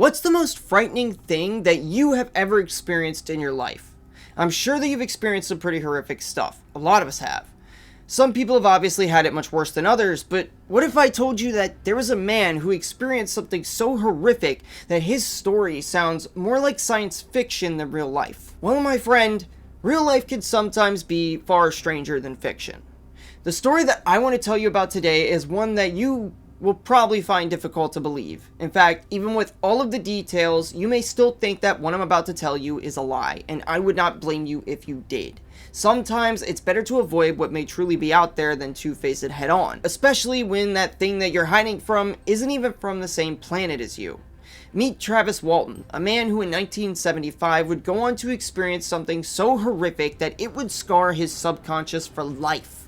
What's the most frightening thing that you have ever experienced in your life? I'm sure that you've experienced some pretty horrific stuff. A lot of us have. Some people have obviously had it much worse than others, but what if I told you that there was a man who experienced something so horrific that his story sounds more like science fiction than real life? Well, my friend, real life can sometimes be far stranger than fiction. The story that I want to tell you about today is one that you will probably find difficult to believe. In fact, even with all of the details, you may still think that what I'm about to tell you is a lie, and I would not blame you if you did. Sometimes it's better to avoid what may truly be out there than to face it head on, especially when that thing that you're hiding from isn't even from the same planet as you. Meet Travis Walton, a man who in 1975 would go on to experience something so horrific that it would scar his subconscious for life,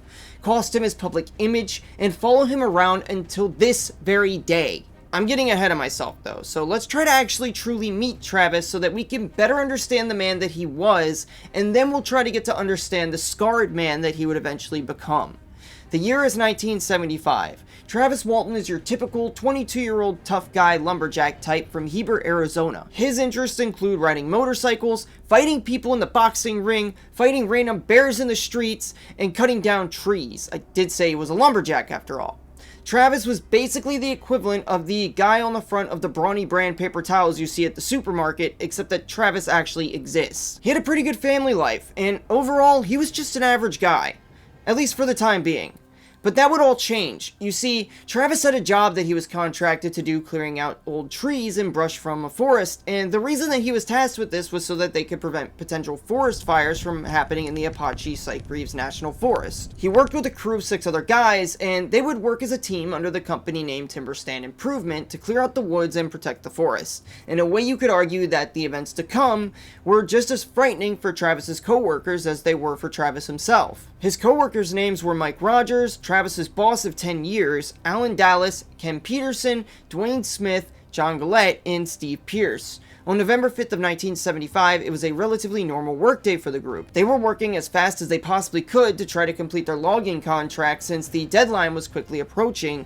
cost him his public image, and follow him around until this very day. I'm getting ahead of myself though, so let's try to actually truly meet Travis so that we can better understand the man that he was, and then we'll try to get to understand the scarred man that he would eventually become. The year is 1975. Travis Walton is your typical 22-year-old tough guy lumberjack type from Heber, Arizona. His interests include riding motorcycles, fighting people in the boxing ring, fighting random bears in the streets, and cutting down trees. I did say he was a lumberjack after all. Travis was basically the equivalent of the guy on the front of the Brawny brand paper towels you see at the supermarket, except that Travis actually exists. He had a pretty good family life, and overall, he was just an average guy. At least for the time being. But that would all change. You see, Travis had a job that he was contracted to do clearing out old trees and brush from a forest, and the reason that he was tasked with this was so that they could prevent potential forest fires from happening in the Apache Site-Greaves National Forest. He worked with a crew of 6 other guys, and they would work as a team under the company named Timber Stand Improvement to clear out the woods and protect the forest. In a way, you could argue that the events to come were just as frightening for Travis's co-workers as they were for Travis himself. His co-workers' names were Mike Rogers, Travis's boss of 10 years, Alan Dallas, Ken Peterson, Dwayne Smith, John Gillette, and Steve Pierce. On November 5th of 1975, it was a relatively normal workday for the group. They were working as fast as they possibly could to try to complete their logging contract since the deadline was quickly approaching,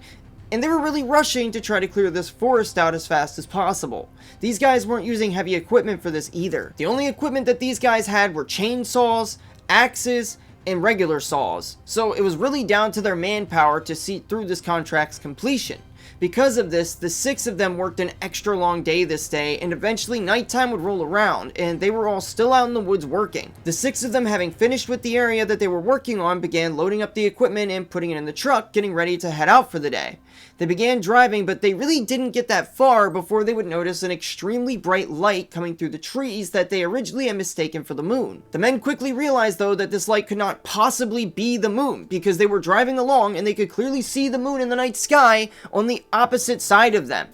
and they were really rushing to try to clear this forest out as fast as possible. These guys weren't using heavy equipment for this either. The only equipment that these guys had were chainsaws, axes, and regular saws, so it was really down to their manpower to see through this contract's completion. Because of this, the 6 of them worked an extra long day this day, and eventually nighttime would roll around, and they were all still out in the woods working. The 6 of them, having finished with the area that they were working on, began loading up the equipment and putting it in the truck, getting ready to head out for the day. They began driving, but they really didn't get that far before they would notice an extremely bright light coming through the trees that they originally had mistaken for the moon. The men quickly realized, though, that this light could not possibly be the moon, because they were driving along and they could clearly see the moon in the night sky on the opposite side of them.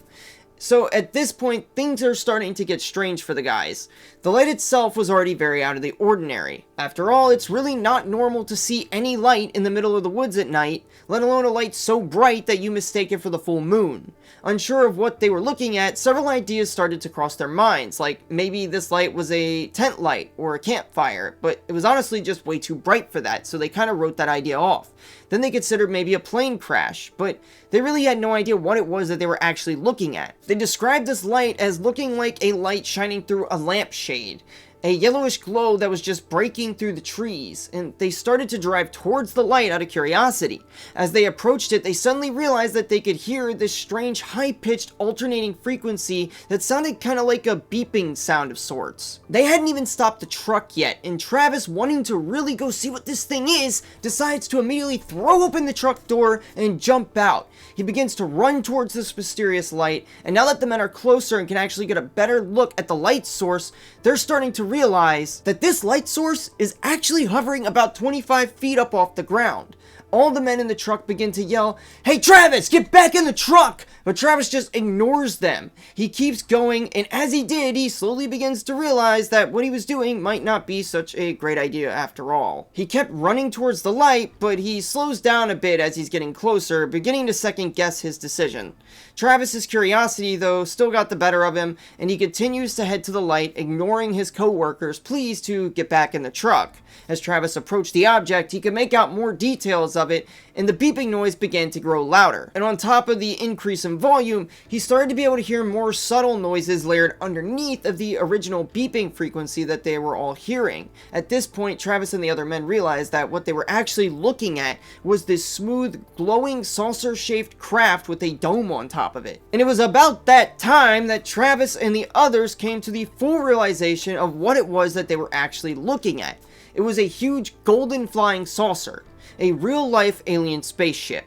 So at this point, things are starting to get strange for the guys. The light itself was already very out of the ordinary. After all, it's really not normal to see any light in the middle of the woods at night, let alone a light so bright that you mistake it for the full moon. Unsure of what they were looking at, several ideas started to cross their minds, like maybe this light was a tent light or a campfire, but it was honestly just way too bright for that, so they kind of wrote that idea off. Then they considered maybe a plane crash, but they really had no idea what it was that they were actually looking at. They described this light as looking like a light shining through a lampshade, a yellowish glow that was just breaking through the trees, and they started to drive towards the light out of curiosity. As they approached it, they suddenly realized that they could hear this strange high-pitched alternating frequency that sounded kind of like a beeping sound of sorts. They hadn't even stopped the truck yet, and Travis, wanting to really go see what this thing is, decides to immediately throw open the truck door and jump out. He begins to run towards this mysterious light, and now that the men are closer and can actually get a better look at the light source, they're starting to realize that this light source is actually hovering about 25 feet up off the ground. All the men in the truck begin to yell, "Hey Travis, get back in the truck!" But Travis just ignores them. He keeps going, and as he did, he slowly begins to realize that what he was doing might not be such a great idea after all. He kept running towards the light, but he slows down a bit as he's getting closer, beginning to second guess his decision. Travis's curiosity, though, still got the better of him, and he continues to head to the light, ignoring his co-workers' pleas to get back in the truck. As Travis approached the object, he could make out more details of of it, and the beeping noise began to grow louder. And on top of the increase in volume, he started to be able to hear more subtle noises layered underneath of the original beeping frequency that they were all hearing. At this point, Travis and the other men realized that what they were actually looking at was this smooth, glowing, saucer-shaped craft with a dome on top of it. And it was about that time that Travis and the others came to the full realization of what it was that they were actually looking at. It was a huge golden flying saucer, a real-life alien spaceship.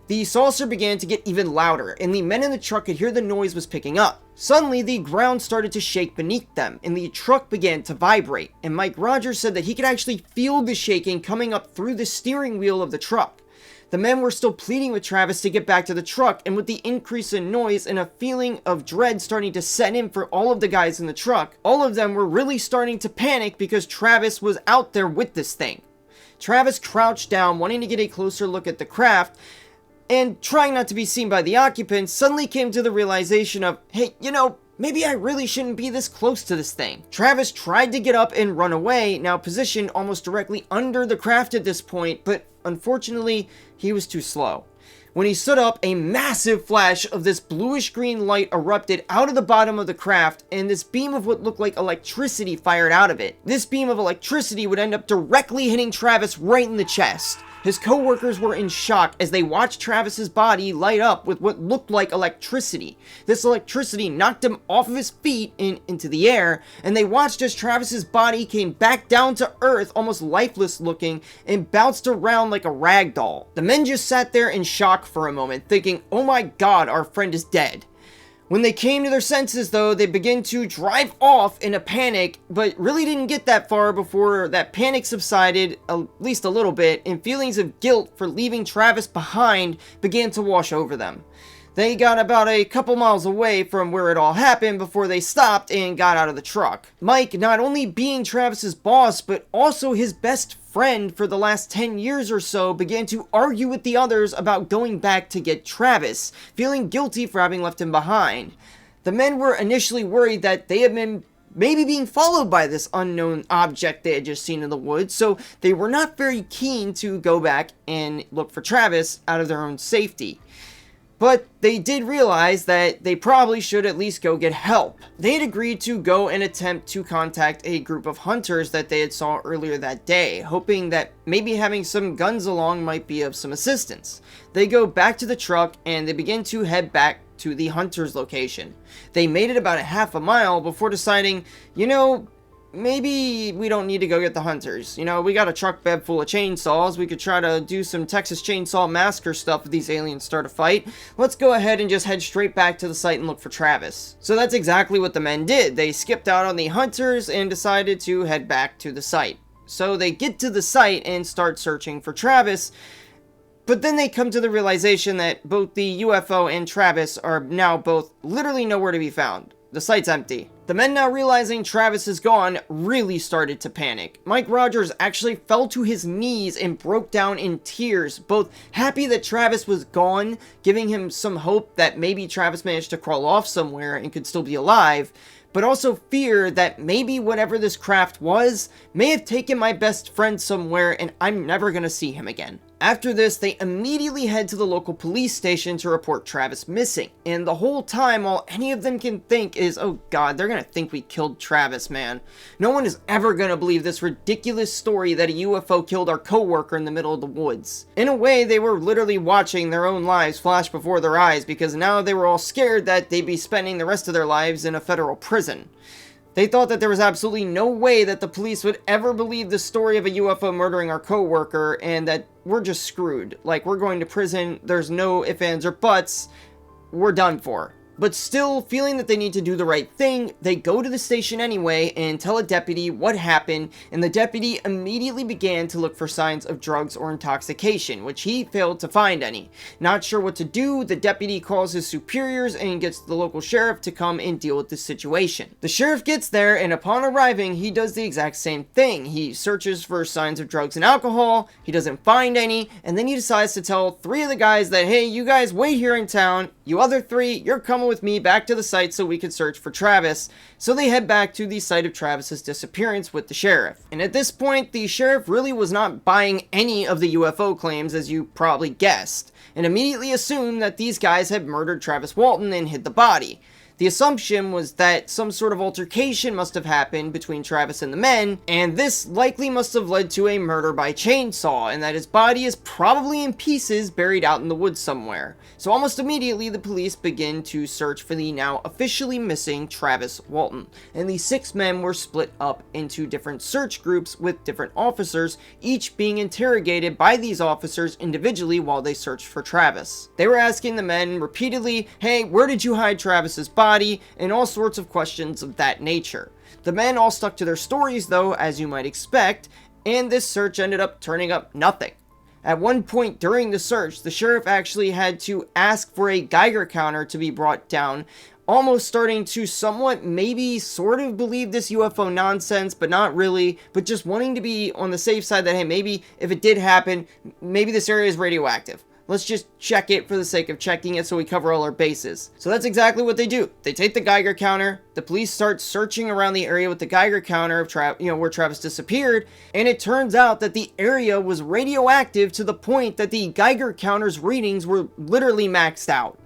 The saucer began to get even louder, and the men in the truck could hear the noise was picking up. Suddenly, the ground started to shake beneath them, and the truck began to vibrate, and Mike Rogers said that he could actually feel the shaking coming up through the steering wheel of the truck. The men were still pleading with Travis to get back to the truck, and with the increase in noise and a feeling of dread starting to set in for all of the guys in the truck, all of them were really starting to panic because Travis was out there with this thing. Travis crouched down, wanting to get a closer look at the craft, and trying not to be seen by the occupants, suddenly came to the realization of, hey, maybe I really shouldn't be this close to this thing. Travis tried to get up and run away, now positioned almost directly under the craft at this point, but unfortunately, he was too slow. When he stood up, a massive flash of this bluish-green light erupted out of the bottom of the craft, and this beam of what looked like electricity fired out of it. This beam of electricity would end up directly hitting Travis right in the chest. His co-workers were in shock as they watched Travis's body light up with what looked like electricity. This electricity knocked him off of his feet and into the air, and they watched as Travis's body came back down to earth, almost lifeless looking, and bounced around like a rag doll. The men just sat there in shock for a moment, thinking, oh my god, our friend is dead. When they came to their senses, though, they began to drive off in a panic, but really didn't get that far before that panic subsided, at least a little bit, and feelings of guilt for leaving Travis behind began to wash over them. They got about a couple miles away from where it all happened before they stopped and got out of the truck. Mike, not only being Travis's boss, but also his best friend for the last 10 years or so, began to argue with the others about going back to get Travis, feeling guilty for having left him behind. The men were initially worried that they had been maybe being followed by this unknown object they had just seen in the woods, so they were not very keen to go back and look for Travis out of their own safety. But they did realize that they probably should at least go get help. They had agreed to go and attempt to contact a group of hunters that they had saw earlier that day, hoping that maybe having some guns along might be of some assistance. They go back to the truck and they begin to head back to the hunter's location. They made it about a half a mile before deciding, maybe we don't need to go get the hunters. We got a truck bed full of chainsaws. We could try to do some Texas Chainsaw Massacre stuff if these aliens start a fight. Let's go ahead and just head straight back to the site and look for Travis. So that's exactly what the men did. They skipped out on the hunters and decided to head back to the site. So they get to the site and start searching for Travis. But then they come to the realization that both the UFO and Travis are now both literally nowhere to be found. The site's empty. The men, now realizing Travis is gone, really started to panic. Mike Rogers actually fell to his knees and broke down in tears, both happy that Travis was gone, giving him some hope that maybe Travis managed to crawl off somewhere and could still be alive, but also fear that maybe whatever this craft was may have taken my best friend somewhere and I'm never gonna see him again. After this, they immediately head to the local police station to report Travis missing. And the whole time, all any of them can think is, oh god, they're gonna think we killed Travis, man. No one is ever gonna believe this ridiculous story that a UFO killed our coworker in the middle of the woods. In a way, they were literally watching their own lives flash before their eyes because now they were all scared that they'd be spending the rest of their lives in a federal prison. They thought that there was absolutely no way that the police would ever believe the story of a UFO murdering our coworker and that we're just screwed. Like, we're going to prison, there's no ifs, ands, or buts, we're done for. But still, feeling that they need to do the right thing, they go to the station anyway and tell a deputy what happened, and the deputy immediately began to look for signs of drugs or intoxication, which he failed to find any. Not sure what to do, the deputy calls his superiors and gets the local sheriff to come and deal with the situation. The sheriff gets there, and upon arriving, he does the exact same thing. He searches for signs of drugs and alcohol, he doesn't find any, and then he decides to tell 3 of the guys that, hey, you guys wait here in town, You other 3, you're coming with me back to the site so we can search for Travis. So they head back to the site of Travis's disappearance with the sheriff. And at this point, the sheriff really was not buying any of the UFO claims, as you probably guessed, and immediately assumed that these guys had murdered Travis Walton and hid the body. The assumption was that some sort of altercation must have happened between Travis and the men, and this likely must have led to a murder by chainsaw, and that his body is probably in pieces buried out in the woods somewhere. So almost immediately, the police begin to search for the now officially missing Travis Walton, and the 6 men were split up into different search groups with different officers, each being interrogated by these officers individually while they searched for Travis. They were asking the men repeatedly, hey, where did you hide Travis's body? And all sorts of questions of that nature. The men all stuck to their stories though, as you might expect, and this search ended up turning up nothing. At one point during the search, the sheriff actually had to ask for a Geiger counter to be brought down, almost starting to somewhat maybe sort of believe this UFO nonsense, but not really, but just wanting to be on the safe side that, hey, maybe if it did happen, maybe this area is radioactive. Let's just check it for the sake of checking it so we cover all our bases. So that's exactly what they do. They take the Geiger counter, the police start searching around the area with the Geiger counter of where Travis disappeared, and it turns out that the area was radioactive to the point that the Geiger counter's readings were literally maxed out.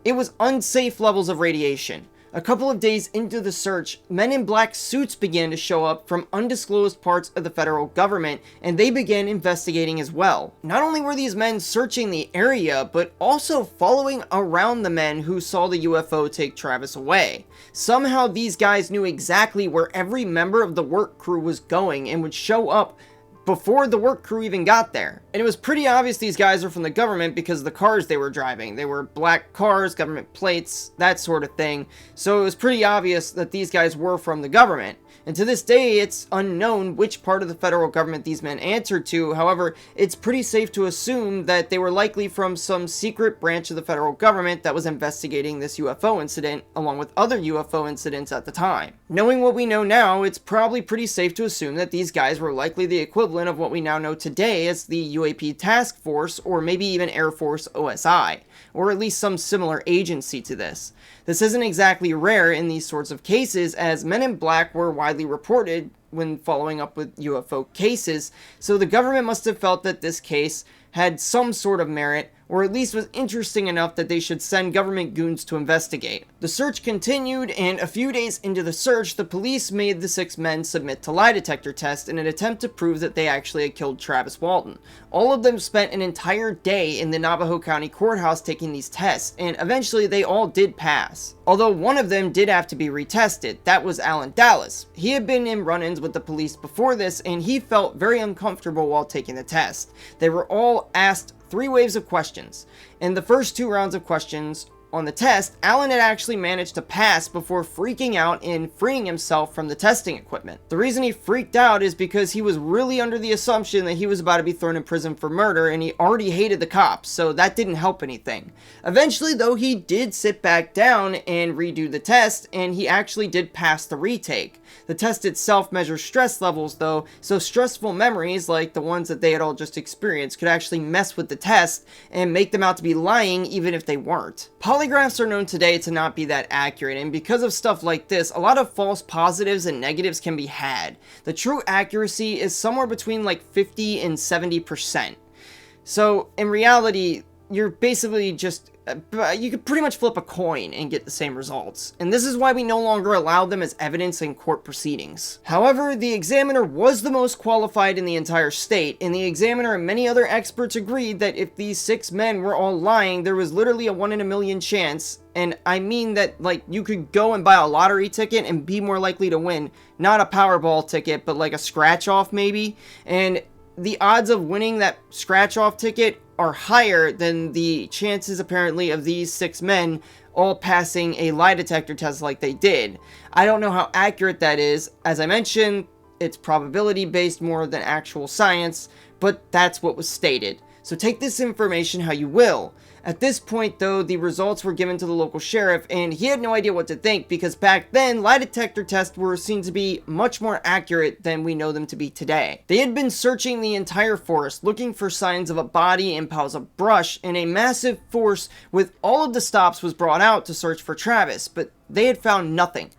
It was unsafe levels of radiation. A couple of days into the search, men in black suits began to show up from undisclosed parts of the federal government, and they began investigating as well. Not only were these men searching the area, but also following around the men who saw the UFO take Travis away. Somehow these guys knew exactly where every member of the work crew was going and would show up before the work crew even got there. And it was pretty obvious these guys were from the government because of the cars they were driving. They were black cars, government plates, that sort of thing. So it was pretty obvious that these guys were from the government. And to this day, it's unknown which part of the federal government these men answered to. However, it's pretty safe to assume that they were likely from some secret branch of the federal government that was investigating this UFO incident, along with other UFO incidents at the time. Knowing what we know now, it's probably pretty safe to assume that these guys were likely the equivalent of what we now know today as the UAP Task Force, or maybe even Air Force OSI, or at least some similar agency to this. This isn't exactly rare in these sorts of cases, as men in black were widely reported when following up with UFO cases, so the government must have felt that this case had some sort of merit, or at least was interesting enough that they should send government goons to investigate. The search continued, and a few days into the search, the police made the 6 men submit to lie detector tests in an attempt to prove that they actually had killed Travis Walton. All of them spent an entire day in the Navajo County Courthouse taking these tests, and eventually they all did pass. Although one of them did have to be retested. That was Alan Dallas. He had been in run-ins with the police before this, and he felt very uncomfortable while taking the test. They were all asked 3 waves of questions. In the first 2 rounds of questions on the test, Alan had actually managed to pass before freaking out and freeing himself from the testing equipment. The reason he freaked out is because he was really under the assumption that he was about to be thrown in prison for murder, and he already hated the cops, so that didn't help anything. Eventually, though, he did sit back down and redo the test, and he actually did pass the retake. The test itself measures stress levels, though, so stressful memories, like the ones that they had all just experienced, could actually mess with the test and make them out to be lying even if they weren't. Polygraphs are known today to not be that accurate, and because of stuff like this, a lot of false positives and negatives can be had. The true accuracy is somewhere between like 50 and 70%. So in reality, you're basically just, you could pretty much flip a coin and get the same results. And this is why we no longer allow them as evidence in court proceedings. However, the examiner was the most qualified in the entire state, and the examiner and many other experts agreed that if these 6 men were all lying, there was literally a 1 in a million chance. And I mean that, like, you could go and buy a lottery ticket and be more likely to win. Not a Powerball ticket, but like a scratch-off maybe. And the odds of winning that scratch-off ticket are higher than the chances apparently of these 6 men all passing a lie detector test like they did. I don't know how accurate that is. As I mentioned, it's probability based more than actual science, but that's what was stated. So take this information how you will. At this point, though, the results were given to the local sheriff, and he had no idea what to think, because back then, lie detector tests were seen to be much more accurate than we know them to be today. They had been searching the entire forest, looking for signs of a body and piles of brush, and a massive force with all of the stops was brought out to search for Travis, but they had found nothing.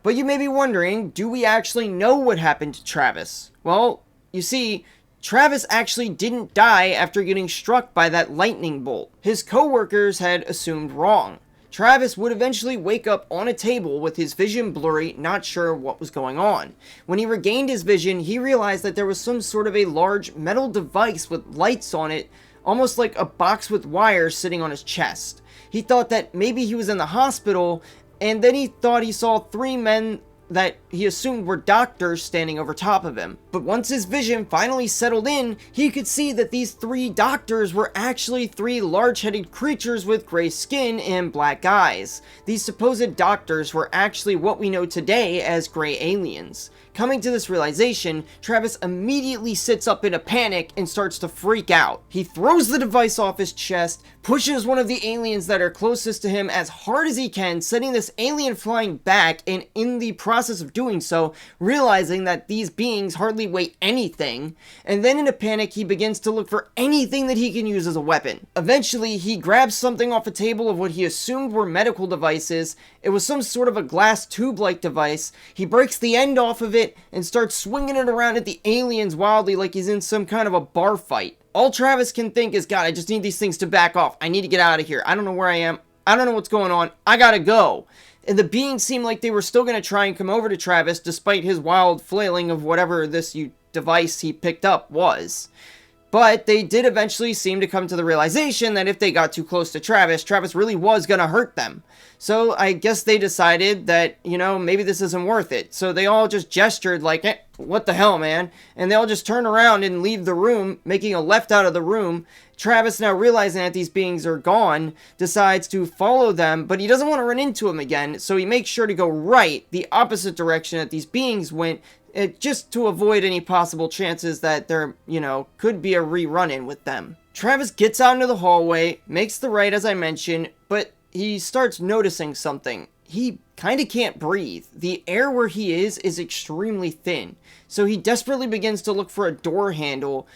But you may be wondering, do we actually know what happened to Travis? Well, you see, Travis actually didn't die after getting struck by that lightning bolt. His co-workers had assumed wrong. Travis would eventually wake up on a table with his vision blurry, not sure what was going on. When he regained his vision, he realized that there was some sort of a large metal device with lights on it, almost like a box with wires sitting on his chest. He thought that maybe he was in the hospital, and then he thought he saw 3 men that he assumed were doctors standing over top of him. But once his vision finally settled in, he could see that these 3 doctors were actually 3 large-headed creatures with gray skin and black eyes. These supposed doctors were actually what we know today as gray aliens. Coming to this realization, Travis immediately sits up in a panic and starts to freak out. He throws the device off his chest, pushes one of the aliens that are closest to him as hard as he can, sending this alien flying back, and in the process of doing so, realizing that these beings hardly weigh anything, and then in a panic he begins to look for anything that he can use as a weapon. Eventually, he grabs something off a table of what he assumed were medical devices. It was some sort of a glass tube-like device. He breaks the end off of it and starts swinging it around at the aliens wildly like he's in some kind of a bar fight. All Travis can think is, God, I just need these things to back off. I need to get out of here. I don't know where I am. I don't know what's going on. I gotta go. And the beings seemed like they were still going to try and come over to Travis despite his wild flailing of whatever this device he picked up was. But they did eventually seem to come to the realization that if they got too close to Travis, Travis really was going to hurt them. So I guess they decided that, maybe this isn't worth it. So they all just gestured like, what the hell, man? And they all just turn around and leave the room, making a left out of the room. Travis, now realizing that these beings are gone, decides to follow them, but he doesn't want to run into them again. So he makes sure to go right, the opposite direction that these beings went, just to avoid any possible chances that there, could be a rerun-in with them. Travis gets out into the hallway, makes the right as I mentioned, but he starts noticing something. He kind of can't breathe. The air where he is extremely thin. So he desperately begins to look for a door handle,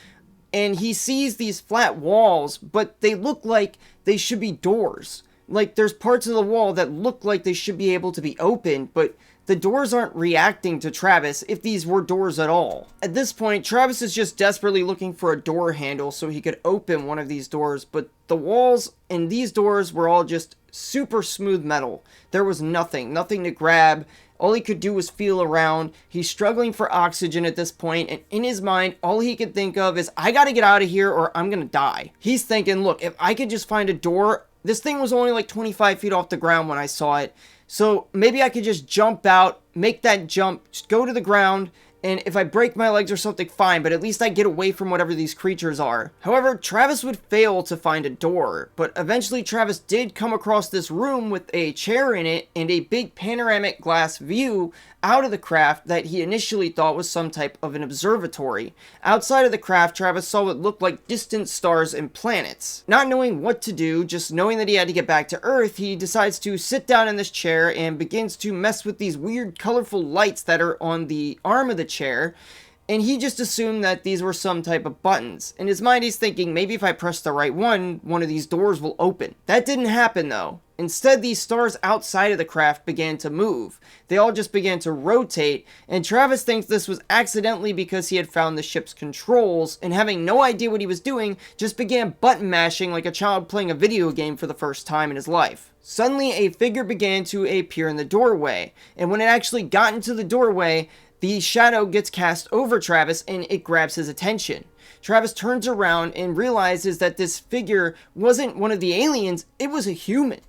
and he sees these flat walls, but they look like they should be doors. Like there's parts of the wall that look like they should be able to be opened, but the doors aren't reacting to Travis, if these were doors at all. At this point, Travis is just desperately looking for a door handle so he could open one of these doors, but the walls in these doors were all just super smooth metal. There was nothing to grab. All he could do was feel around. He's struggling for oxygen at this point, and in his mind, all he could think of is, I gotta get out of here or I'm gonna die. He's thinking, look, if I could just find a door. This thing was only like 25 feet off the ground when I saw it. So maybe I could just jump out, make that jump, just go to the ground, and if I break my legs or something, fine, but at least I get away from whatever these creatures are. However, Travis would fail to find a door, but eventually Travis did come across this room with a chair in it and a big panoramic glass view out of the craft that he initially thought was some type of an observatory. Outside of the craft, Travis saw what looked like distant stars and planets. Not knowing what to do, just knowing that he had to get back to Earth, he decides to sit down in this chair and begins to mess with these weird colorful lights that are on the arm of the chair, and he just assumed that these were some type of buttons. In his mind, he's thinking, maybe if I press the right one of these doors will open. That didn't happen though. Instead, these stars outside of the craft began to move. They all just began to rotate, and Travis thinks this was accidentally because he had found the ship's controls, and having no idea what he was doing, just began button mashing like a child playing a video game for the first time in his life. Suddenly, a figure began to appear in the doorway, and when it actually got into the doorway, the shadow gets cast over Travis and it grabs his attention. Travis turns around and realizes that this figure wasn't one of the aliens, it was a human.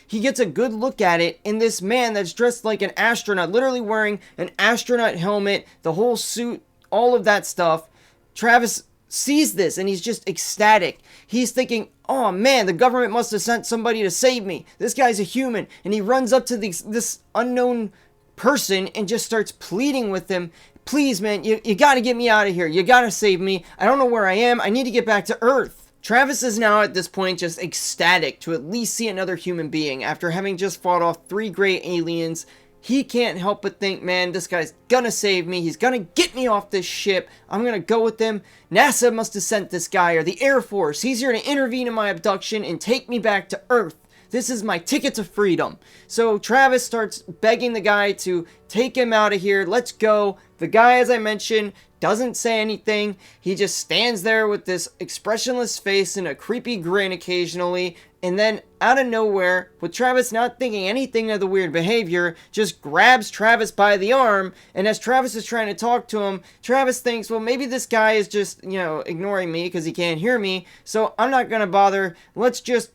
He gets a good look at it, and this man that's dressed like an astronaut, literally wearing an astronaut helmet, the whole suit, all of that stuff. Travis sees this and he's just ecstatic. He's thinking, oh man, the government must have sent somebody to save me. This guy's a human. And he runs up to this unknown person and just starts pleading with him. Please, man, you gotta get me out of here. You gotta save me. I don't know where I am. I need to get back to Earth. Travis is now at this point just ecstatic to at least see another human being after having just fought off 3 great aliens. He can't help but think, man, this guy's gonna save me. He's gonna get me off this ship. I'm gonna go with him. NASA must have sent this guy, or the Air Force. He's here to intervene in my abduction and take me back to Earth. This is my ticket to freedom. So Travis starts begging the guy to take him out of here. Let's go. The guy, as I mentioned, doesn't say anything. He just stands there with this expressionless face and a creepy grin occasionally. And then, out of nowhere, with Travis not thinking anything of the weird behavior, just grabs Travis by the arm. And as Travis is trying to talk to him, Travis thinks, well, maybe this guy is just, ignoring me because he can't hear me. So I'm not going to bother. Let's just,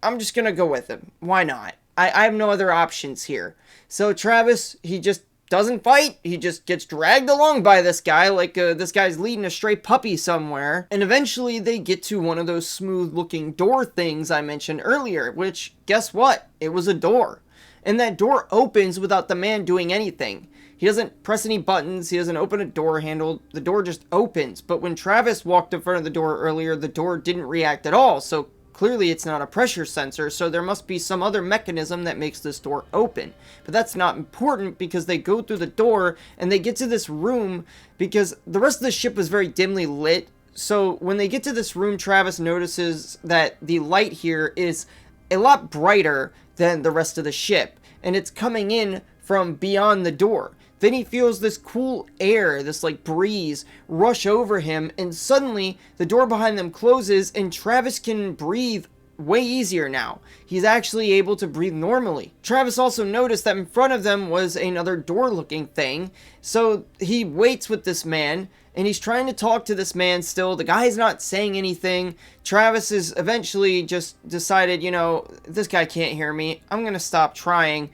I'm just going to go with him. Why not? I have no other options here. So Travis, he just doesn't fight. He just gets dragged along by this guy like this guy's leading a stray puppy somewhere. And eventually they get to one of those smooth looking door things I mentioned earlier, which, guess what? It was a door. And that door opens without the man doing anything. He doesn't press any buttons. He doesn't open a door handle. The door just opens. But when Travis walked in front of the door earlier, the door didn't react at all. So clearly it's not a pressure sensor, so there must be some other mechanism that makes this door open. But that's not important because they go through the door and they get to this room because the rest of the ship was very dimly lit. So when they get to this room, Travis notices that the light here is a lot brighter than the rest of the ship, and it's coming in from beyond the door. Then he feels this cool air, this breeze, rush over him, and suddenly the door behind them closes and Travis can breathe way easier now. He's actually able to breathe normally. Travis also noticed that in front of them was another door-looking thing, so he waits with this man, and he's trying to talk to this man still. The guy's not saying anything. Travis is eventually just decided, this guy can't hear me. I'm gonna stop trying.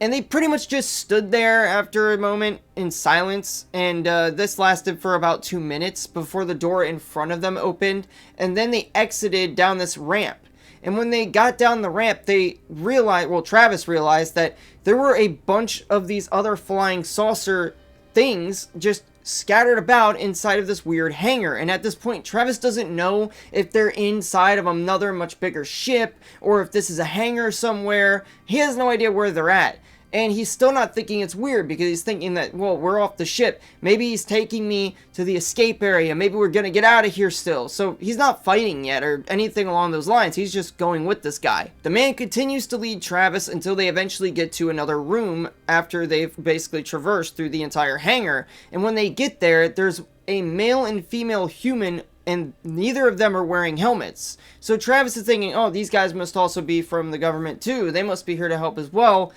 And they pretty much just stood there after a moment in silence, and this lasted for about 2 minutes before the door in front of them opened, and then they exited down this ramp. And when they got down the ramp, Travis realized that there were a bunch of these other flying saucer things just scattered about inside of this weird hangar. And at this point, Travis doesn't know if they're inside of another much bigger ship or if this is a hangar somewhere. He has no idea where they're at. And he's still not thinking it's weird because he's thinking that, well, we're off the ship. Maybe he's taking me to the escape area. Maybe we're going to get out of here still. So he's not fighting yet or anything along those lines. He's just going with this guy. The man continues to lead Travis until they eventually get to another room after they've basically traversed through the entire hangar. And when they get there, there's a male and female human, and neither of them are wearing helmets. So Travis is thinking, oh, these guys must also be from the government too. They must be here to help as well.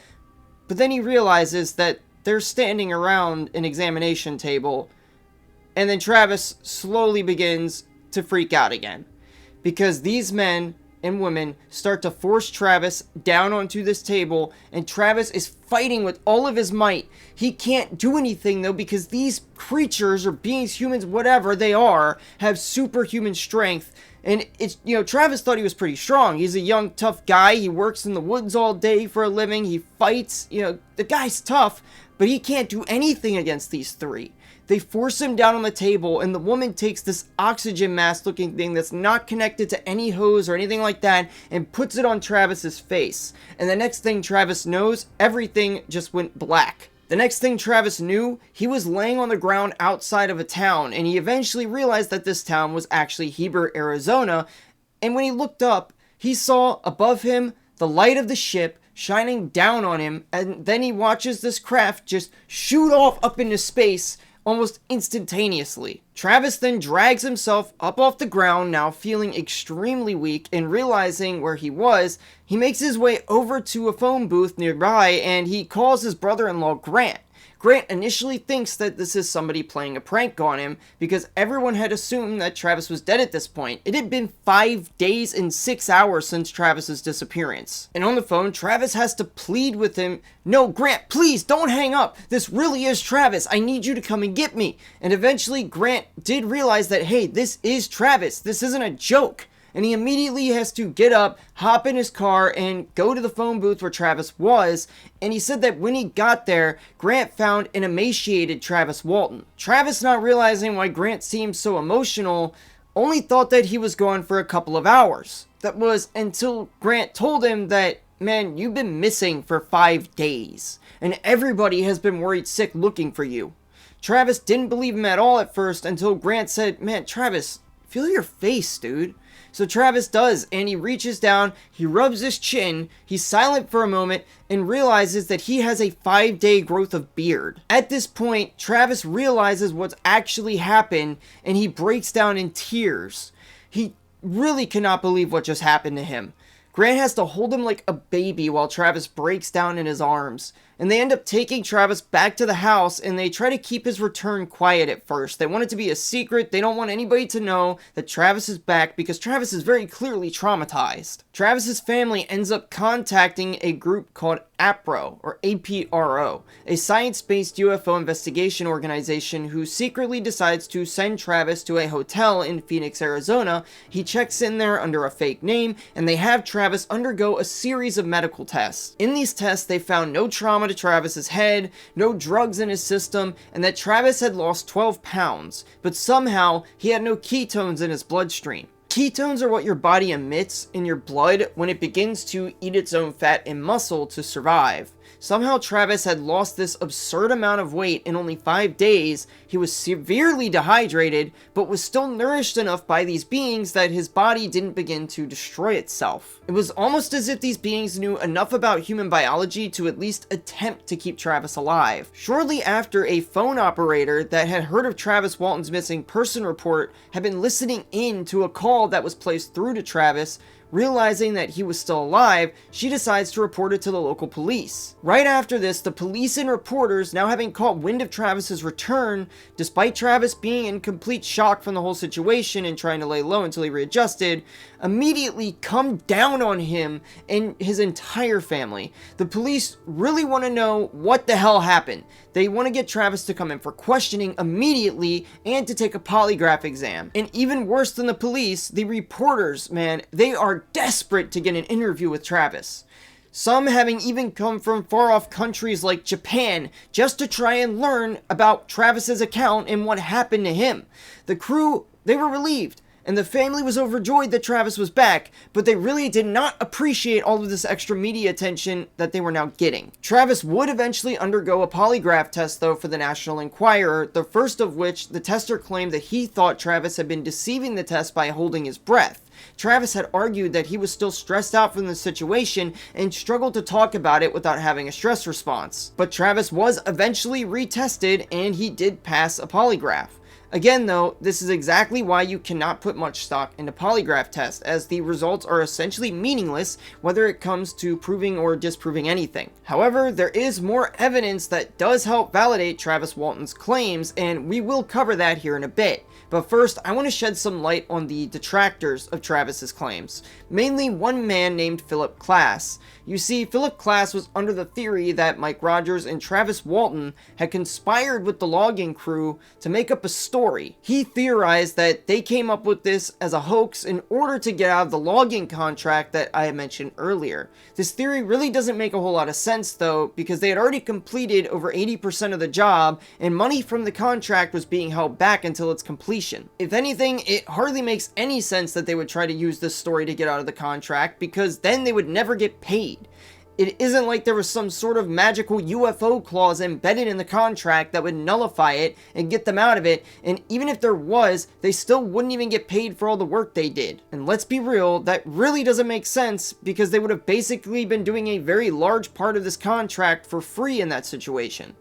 But then he realizes that they're standing around an examination table, and then Travis slowly begins to freak out again. Because these men and women start to force Travis down onto this table, and Travis is fighting with all of his might. He can't do anything though because these creatures or beings, humans, whatever they are, have superhuman strength. And it's, Travis thought he was pretty strong. He's a young, tough guy. He works in the woods all day for a living. He fights. The guy's tough, but he can't do anything against these three. They force him down on the table, and the woman takes this oxygen mask looking thing that's not connected to any hose or anything like that and puts it on Travis's face. And the next thing Travis knows, everything just went black. The next thing Travis knew, he was laying on the ground outside of a town, and he eventually realized that this town was actually Heber, Arizona. And when he looked up, he saw above him the light of the ship shining down on him, and then he watches this craft just shoot off up into space almost instantaneously. Travis then drags himself up off the ground, now feeling extremely weak, and realizing where he was, he makes his way over to a phone booth nearby and he calls his brother-in-law Grant. Grant initially thinks that this is somebody playing a prank on him because everyone had assumed that Travis was dead at this point. It had been 5 days and 6 hours since Travis's disappearance. And on the phone, Travis has to plead with him, "No, Grant, please don't hang up. This really is Travis. I need you to come and get me." And eventually Grant did realize that, hey, this is Travis. This isn't a joke. And he immediately has to get up, hop in his car, and go to the phone booth where Travis was. And he said that when he got there, Grant found an emaciated Travis Walton. Travis, not realizing why Grant seemed so emotional, only thought that he was gone for a couple of hours. That was until Grant told him that, man, you've been missing for 5 days, and everybody has been worried sick looking for you. Travis didn't believe him at all at first until Grant said, man, Travis, feel your face, dude. So Travis does, and he reaches down, he rubs his chin, he's silent for a moment, and realizes that he has a 5-day growth of beard. At this point, Travis realizes what's actually happened, and he breaks down in tears. He really cannot believe what just happened to him. Grant has to hold him like a baby while Travis breaks down in his arms. And they end up taking Travis back to the house, and they try to keep his return quiet at first. They want it to be a secret. They don't want anybody to know that Travis is back because Travis is very clearly traumatized. Travis's family ends up contacting a group called APRO, or APRO, a science-based UFO investigation organization who secretly decides to send Travis to a hotel in Phoenix, Arizona. He checks in there under a fake name, and they have Travis undergo a series of medical tests. In these tests, they found no trauma to Travis's head, no drugs in his system, and that Travis had lost 12 pounds, but somehow he had no ketones in his bloodstream. Ketones are what your body emits in your blood when it begins to eat its own fat and muscle to survive. Somehow Travis had lost this absurd amount of weight in only 5 days. He was severely dehydrated, but was still nourished enough by these beings that his body didn't begin to destroy itself. It was almost as if these beings knew enough about human biology to at least attempt to keep Travis alive. Shortly after, a phone operator that had heard of Travis Walton's missing person report had been listening in to a call that was placed through to Travis. Realizing that he was still alive, she decides to report it to the local police. Right after this, the police and reporters, now having caught wind of Travis's return, despite Travis being in complete shock from the whole situation and trying to lay low until he readjusted, immediately come down on him and his entire family. The police really want to know what the hell happened. They want to get Travis to come in for questioning immediately and to take a polygraph exam. And even worse than the police, the reporters, man, they are desperate to get an interview with Travis. Some having even come from far off countries like Japan just to try and learn about Travis's account and what happened to him. The crew, they were relieved. And the family was overjoyed that Travis was back, but they really did not appreciate all of this extra media attention that they were now getting. Travis would eventually undergo a polygraph test though for the National Enquirer, the first of which the tester claimed that he thought Travis had been deceiving the test by holding his breath. Travis had argued that he was still stressed out from the situation and struggled to talk about it without having a stress response. But Travis was eventually retested and he did pass a polygraph. Again though, this is exactly why you cannot put much stock into polygraph tests, as the results are essentially meaningless whether it comes to proving or disproving anything. However, there is more evidence that does help validate Travis Walton's claims, and we will cover that here in a bit. But first, I want to shed some light on the detractors of Travis's claims, mainly one man named Philip Klass. You see, Philip Klass was under the theory that Mike Rogers and Travis Walton had conspired with the logging crew to make up a story. He theorized that they came up with this as a hoax in order to get out of the logging contract that I had mentioned earlier. This theory really doesn't make a whole lot of sense though, because they had already completed over 80% of the job and money from the contract was being held back until its completion. If anything, it hardly makes any sense that they would try to use this story to get out of the contract, because then they would never get paid. It isn't like there was some sort of magical UFO clause embedded in the contract that would nullify it and get them out of it, and even if there was, they still wouldn't even get paid for all the work they did. And let's be real, that really doesn't make sense, because they would have basically been doing a very large part of this contract for free in that situation.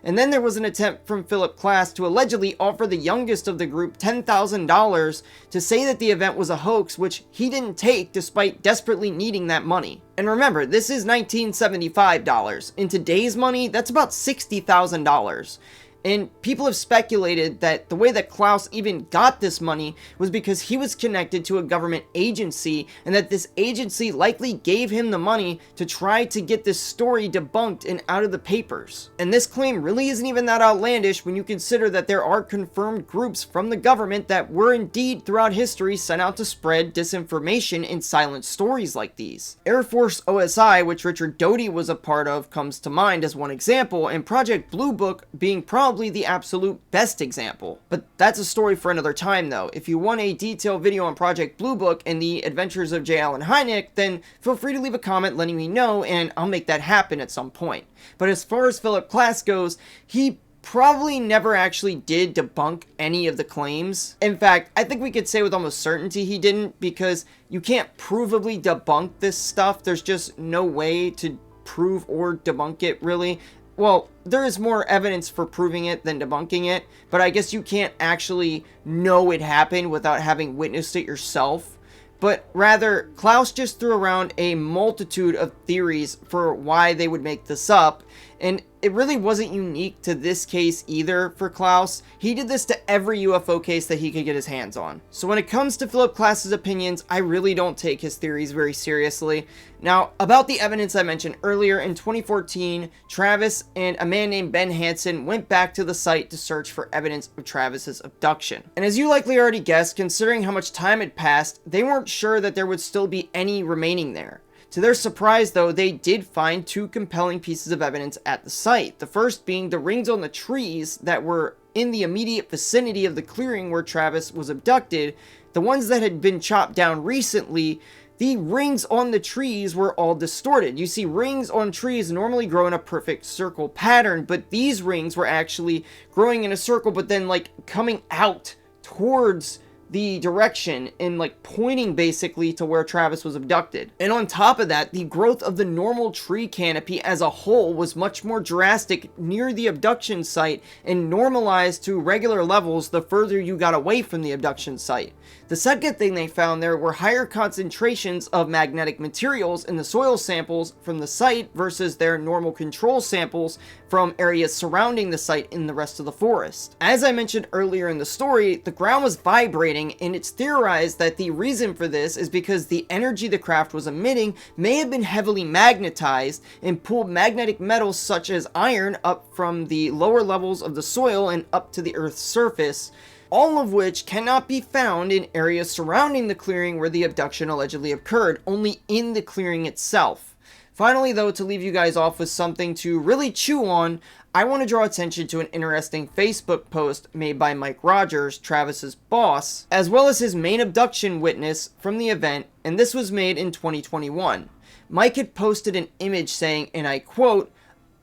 And then there was an attempt from Philip Klass to allegedly offer the youngest of the group $10,000 to say that the event was a hoax, which he didn't take despite desperately needing that money. And remember, this is $1975. In today's money, that's about $60,000. And people have speculated that the way that Klaus even got this money was because he was connected to a government agency, and that this agency likely gave him the money to try to get this story debunked and out of the papers. And this claim really isn't even that outlandish when you consider that there are confirmed groups from the government that were indeed throughout history sent out to spread disinformation and silent stories like these. Air Force OSI, which Richard Doty was a part of, comes to mind as one example, and Project Blue Book being probably probably the absolute best example. But that's a story for another time though. If you want a detailed video on Project Blue Book and the adventures of J. Allen Hynek, then feel free to leave a comment letting me know and I'll make that happen at some point. But as far as Philip Klass goes, he probably never actually did debunk any of the claims. In fact, I think we could say with almost certainty he didn't, because you can't provably debunk this stuff. There's just no way to prove or debunk it, really. Well, there is more evidence for proving it than debunking it, but I guess you can't actually know it happened without having witnessed it yourself. But rather, Klaus just threw around a multitude of theories for why they would make this up, and it really wasn't unique to this case either for Klaus. He did this to every UFO case that he could get his hands on. So when it comes to Philip Klass's opinions, I really don't take his theories very seriously. Now, about the evidence I mentioned earlier, in 2014, Travis and a man named Ben Hansen went back to the site to search for evidence of Travis's abduction. And as you likely already guessed, considering how much time had passed, they weren't sure that there would still be any remaining there. To their surprise, though, they did find two compelling pieces of evidence at the site. The first being the rings on the trees that were in the immediate vicinity of the clearing where Travis was abducted. The ones that had been chopped down recently, the rings on the trees were all distorted. You see, rings on trees normally grow in a perfect circle pattern, but these rings were actually growing in a circle, but then like coming out towards the direction and like pointing basically to where Travis was abducted. And on top of that, the growth of the normal tree canopy as a whole was much more drastic near the abduction site and normalized to regular levels the further you got away from the abduction site. The second thing they found there were higher concentrations of magnetic materials in the soil samples from the site versus their normal control samples from areas surrounding the site in the rest of the forest. As I mentioned earlier in the story, the ground was vibrating, and it's theorized that the reason for this is because the energy the craft was emitting may have been heavily magnetized and pulled magnetic metals such as iron up from the lower levels of the soil and up to the Earth's surface, all of which cannot be found in areas surrounding the clearing where the abduction allegedly occurred, only in the clearing itself. Finally, though, to leave you guys off with something to really chew on, I want to draw attention to an interesting Facebook post made by Mike Rogers, Travis's boss, as well as his main abduction witness from the event, and this was made in 2021. Mike had posted an image saying, and I quote,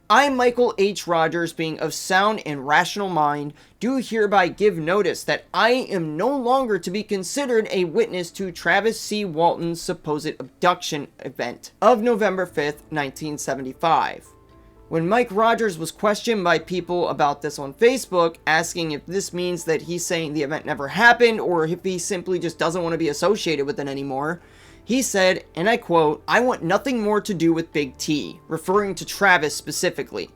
"I, Michael H. Rogers, being of sound and rational mind, do hereby give notice that I am no longer to be considered a witness to Travis C. Walton's supposed abduction event of November 5th, 1975. When Mike Rogers was questioned by people about this on Facebook, asking if this means that he's saying the event never happened or if he simply just doesn't want to be associated with it anymore, he said, and I quote, "I want nothing more to do with Big T," referring to Travis specifically.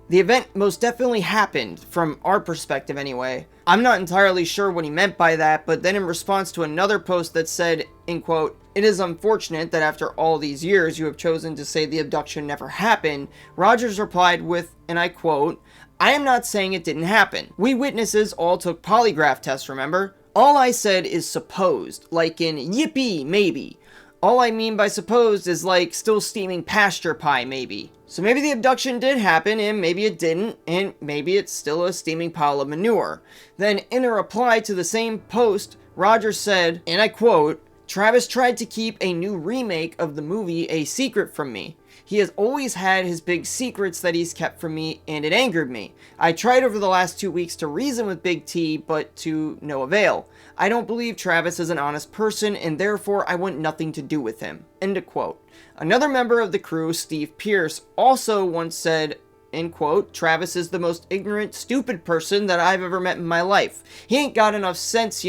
The event most definitely happened, from our perspective anyway. I'm not entirely sure what he meant by that, but then in response to another post that said, in quote, "It is unfortunate that after all these years you have chosen to say the abduction never happened," Rogers replied with, and I quote, "I am not saying it didn't happen. We witnesses all took polygraph tests, remember? All I said is supposed, like in yippee, maybe. All I mean by supposed is like still steaming pasture pie, maybe. So maybe the abduction did happen, and maybe it didn't, and maybe it's still a steaming pile of manure." Then in a reply to the same post, Rogers said, and I quote, "Travis tried to keep a new remake of the movie a secret from me. He has always had his big secrets that he's kept from me, and it angered me. I tried over the last 2 weeks to reason with Big T, but to no avail. I don't believe Travis is an honest person, and therefore I want nothing to do with him." End of quote. Another member of the crew, Steve Pierce, also once said, end quote, "Travis is the most ignorant, stupid person that I've ever met in my life. He ain't got enough sense,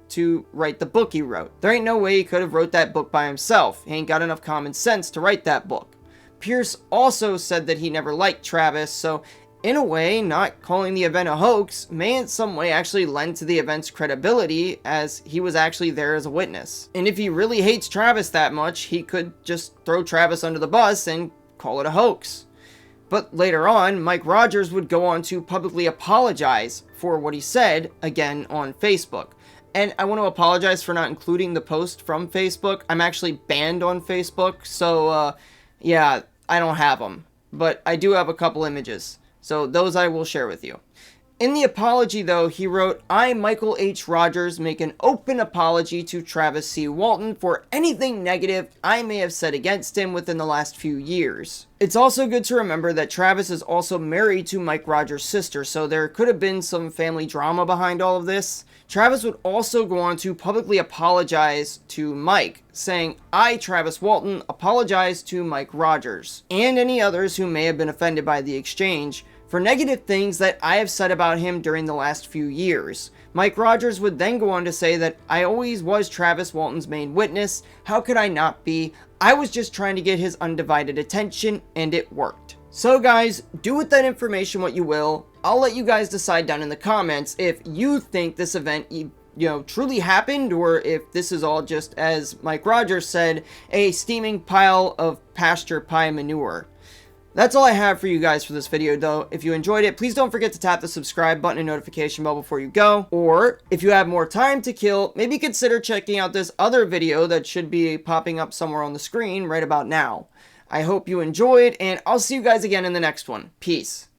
to write the book he wrote. There ain't no way he could have wrote that book by himself. He ain't got enough common sense to write that book." Pierce also said that he never liked Travis, so in a way, not calling the event a hoax may in some way actually lend to the event's credibility, as he was actually there as a witness. And if he really hates Travis that much, he could just throw Travis under the bus and call it a hoax. But later on, Mike Rogers would go on to publicly apologize for what he said, again on Facebook. And I want to apologize for not including the post from Facebook. I'm actually banned on Facebook, so yeah, I don't have them. But I do have a couple images. So those I will share with you. In the apology, though, he wrote, "I, Michael H. Rogers, make an open apology to Travis C. Walton for anything negative I may have said against him within the last few years." It's also good to remember that Travis is also married to Mike Rogers' sister, so there could have been some family drama behind all of this. Travis would also go on to publicly apologize to Mike, saying, "I, Travis Walton, apologize to Mike Rogers, and any others who may have been offended by the exchange, for negative things that I have said about him during the last few years." Mike Rogers would then go on to say that, "I always was Travis Walton's main witness. How could I not be? I was just trying to get his undivided attention, and it worked." So guys, do with that information what you will. I'll let you guys decide down in the comments if you think this event truly happened, or if this is all just, as Mike Rogers said, a steaming pile of pasture pie manure. That's all I have for you guys for this video, though. If you enjoyed it, please don't forget to tap the subscribe button and notification bell before you go. Or, if you have more time to kill, maybe consider checking out this other video that should be popping up somewhere on the screen right about now. I hope you enjoyed, and I'll see you guys again in the next one. Peace.